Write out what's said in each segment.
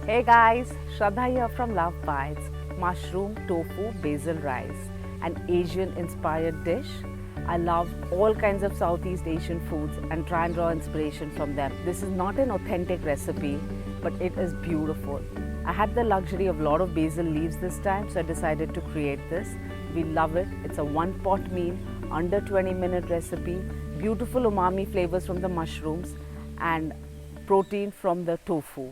Hey guys, Shraddha here from Love Bites. Mushroom tofu basil rice, an Asian inspired dish. I love all kinds of Southeast Asian foods and try and draw inspiration from them. This is not an authentic recipe, but it is beautiful. I had the luxury of a lot of basil leaves this time, so I decided to create this. We love it. It's a one-pot meal, under 20-minute recipe, beautiful umami flavors from the mushrooms and protein from the tofu.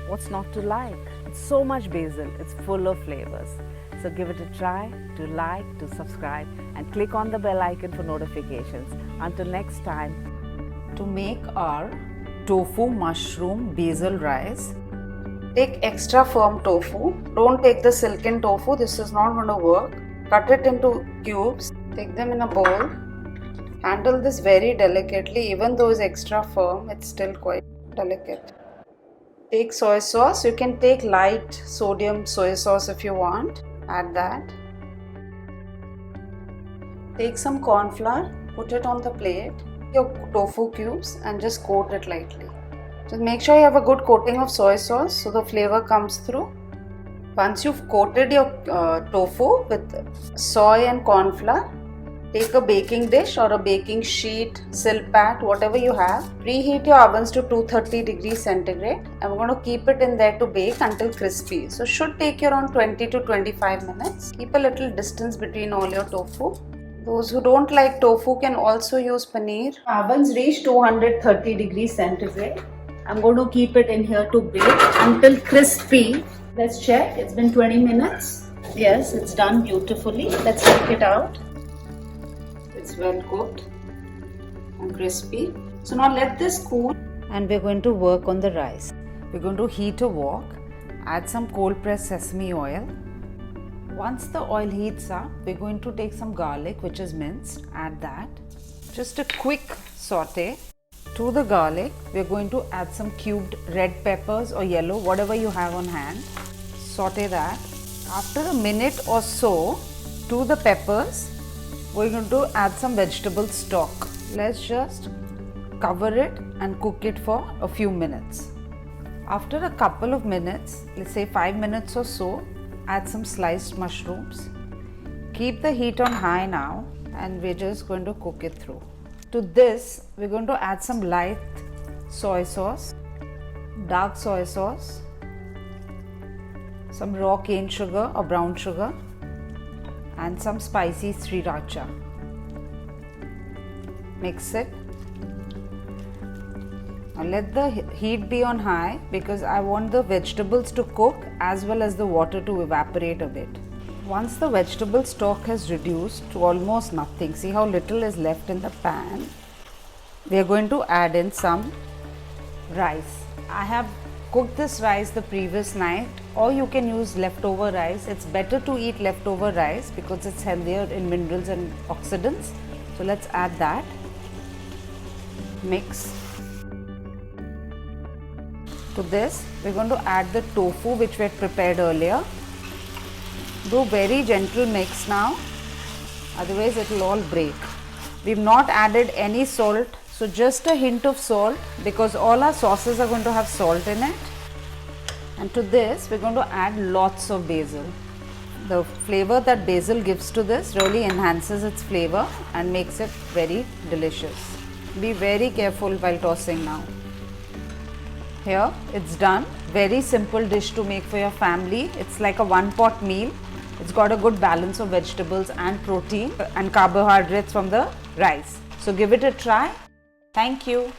What's not to like? It's so much basil, it's full of flavors. So give it a try, to like, to subscribe and click on the bell icon for notifications. Until next time. To make our tofu mushroom basil rice, take extra firm tofu. Don't take the silken tofu, this is not going to work. Cut it into cubes, take them in a bowl. Handle this very delicately, even though it's extra firm, it's still quite delicate. Take soy sauce. You can take light sodium soy sauce if you want. Add that. Take some corn flour, put it on the plate, your tofu cubes and just coat it lightly. Just make sure you have a good coating of soy sauce so the flavor comes through. Once you've coated your tofu with soy and corn flour, take a baking dish or a baking sheet, silpat, whatever you have. Preheat your ovens to 230 degrees centigrade and we're going to keep it in there to bake until crispy. So should take you around 20 to 25 minutes. Keep a little distance between all your tofu. Those who don't like tofu can also use paneer. Ovens reach 230 degrees centigrade. I'm going to keep it in here to bake until crispy. Let's check. It's been 20 minutes. Yes, it's done beautifully. Let's take it out. It's well cooked and crispy. So now let this cool and we're going to work on the rice. We're going to heat a wok, add some cold pressed sesame oil. Once the oil heats up, we're going to take some garlic which is minced, add that. Just a quick saute. To the garlic, we're going to add some cubed red peppers or yellow, whatever you have on hand. Saute that. After a minute or so, to the peppers, we're going to add some vegetable stock. Let's just cover it and cook it for a few minutes. After a couple of minutes, let's say 5 minutes or so, add some sliced mushrooms. Keep the heat on high now and we're just going to cook it through. To this, we're going to add some light soy sauce, dark soy sauce, some raw cane sugar or brown sugar, and some spicy sriracha. Mix it. Now let the heat be on high because I want the vegetables to cook as well as the water to evaporate a bit. Once the vegetable stock has reduced to almost nothing, see how little is left in the pan, we are going to add in some rice. I have cooked this rice the previous night, or you can use leftover rice. It's better to eat leftover rice because it's healthier in minerals and oxidants. So let's add that. Mix. To this, we're going to add the tofu which we had prepared earlier. Do very gentle mix now, otherwise it will all break. We've not added any salt, so just a hint of salt because all our sauces are going to have salt in it. And to this, we're going to add lots of basil. The flavor that basil gives to this really enhances its flavor and makes it very delicious. Be very careful while tossing now. Here, it's done. Very simple dish to make for your family. It's like a one-pot meal. It's got a good balance of vegetables and protein and carbohydrates from the rice. So give it a try. Thank you.